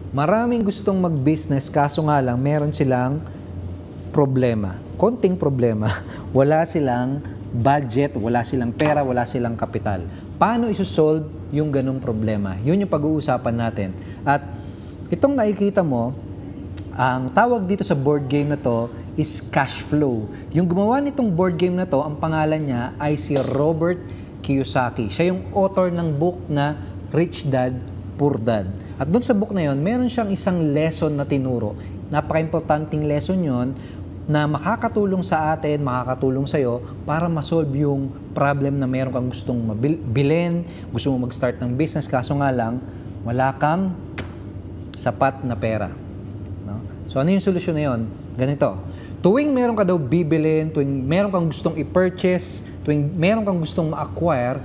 Maraming gustong mag-business, kaso nga lang, meron silang problema. Konting problema. Wala silang budget, wala silang pera, wala silang kapital. Paano isosolve yung ganung problema? Yun yung pag-uusapan natin. At itong nakikita mo, ang tawag dito sa board game na to is cash flow. Yung gumawa nitong board game na to, ang pangalan niya ay si Robert Kiyosaki. Siya yung author ng book na Rich Dad, Poor Dad. At doon sa book na yon, meron siyang isang lesson na tinuro. Napaka-importanting lesson yon na makakatulong sa atin, makakatulong sa'yo para masolve yung problem na meron kang gustong bilhin, gusto mo mag-start ng business, kaso nga lang, wala kang sapat na pera. No? So ano yung solusyon na yon? Ganito. Tuwing meron ka daw bibilin, tuwing meron kang gustong i-purchase, tuwing meron kang gustong ma-acquire,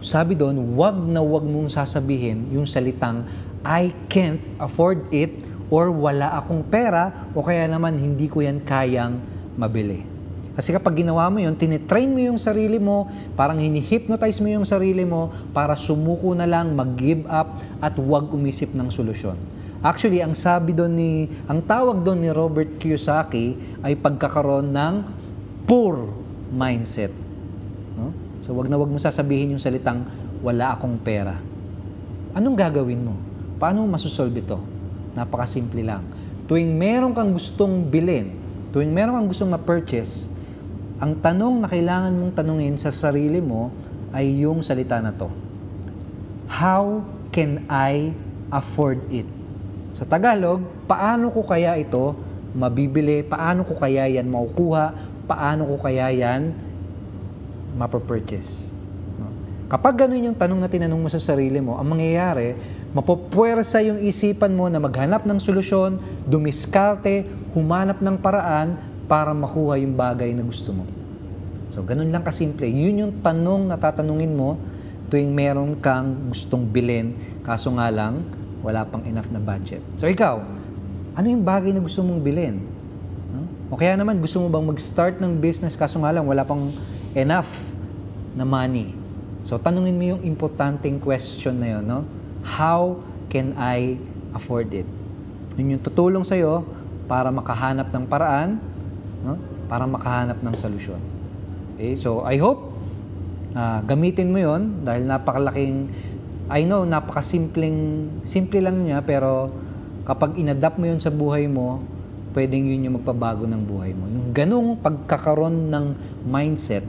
sabi doon, wag na wag mong sasabihin yung salitang I can't afford it or wala akong pera o kaya naman hindi ko yan kayang mabili. Kasi kapag ginawa mo yun, tinitrain mo yung sarili mo, parang hini-hypnotize mo yung sarili mo para sumuko na lang, mag-give up at wag umisip ng solusyon. Actually, ang tawag doon ni Robert Kiyosaki ay pagkakaroon ng poor mindset. No? So wag na wag mo sasabihin yung salitang wala akong pera. Anong gagawin mo? Paano mo masusolve ito? Napakasimple lang. Tuwing meron kang gustong bilhin, tuwing meron kang gustong ma-purchase, ang tanong na kailangan mong tanungin sa sarili mo ay yung salita na to. How can I afford it? Sa Tagalog, paano ko kaya ito mabibili? Paano ko kaya yan makukuha? Paano ko kaya yan mapapurchase? Kapag ganun yung tanong na tinanong mo sa sarili mo, ang mangyayari, mapupwersa yung isipan mo na maghanap ng solusyon, dumiskarte, humanap ng paraan para makuha yung bagay na gusto mo. So, ganun lang kasimple. Yun yung tanong na tatanungin mo tuwing meron kang gustong bilhin, kaso nga lang, wala pang enough na budget. So, ikaw, ano yung bagay na gusto mong bilhin? O kaya naman, gusto mo bang mag-start ng business, kaso nga lang, wala pang enough na money? So, tanungin mo yung importanteng question na yun, no? How can I afford it? Yun yung tutulong sa'yo para makahanap ng paraan, no? Para makahanap ng solusyon. Okay? So, I hope gamitin mo yon dahil simple lang niya, pero kapag inadapt mo yon sa buhay mo, pwedeng yun yung magpabago ng buhay mo. Yung ganung pagkakaroon ng mindset,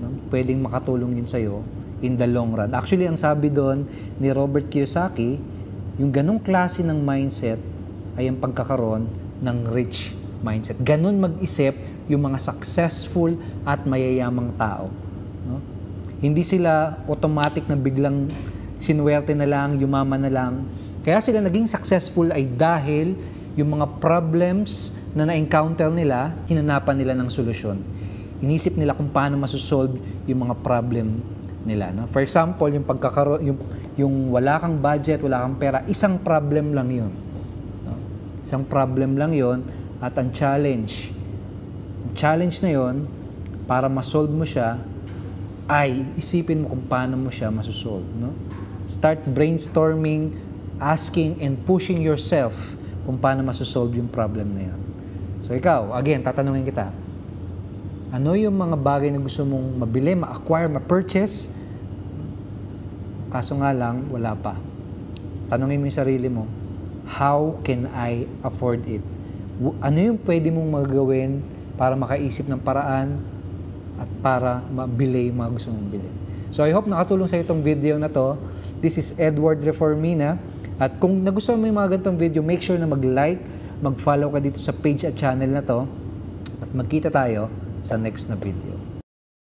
no? Pwedeng makatulong yun sa'yo in the long run. Actually, ang sabi doon ni Robert Kiyosaki, yung ganong klase ng mindset ay ang pagkakaroon ng rich mindset. Ganon mag-isip yung mga successful at mayayamang tao. No? Hindi sila automatic na biglang sinuwerte na lang, yumaman na lang. Kaya sila naging successful ay dahil yung mga problems na na-encounter nila, hinanapan nila ng solusyon. Inisip nila kung paano masosolve yung mga problem nila, no? For example, yung wala kang budget, wala kang pera, isang problem lang 'yon. No? Isang problem lang 'yon at ang challenge na 'yon para ma-solve mo siya ay isipin mo kung paano mo siya masosolve, no? Start brainstorming, asking and pushing yourself kung paano masosolve yung problem na 'yon. So ikaw, again, tatanungin kita. Ano yung mga bagay na gusto mong mabili, ma-acquire, ma-purchase? Kaso nga lang, wala pa. Tanungin mo yung sarili mo, how can I afford it? Ano yung pwede mong magawin para makaisip ng paraan at para mabili yung mga gusto mong bilhin? So I hope nakatulong sa itong video na to. This is Edward Reformina. At kung nagustuhan mo yung mga ganitong video, make sure na mag-like, mag-follow ka dito sa page at channel na to. At magkita tayo sa next na video.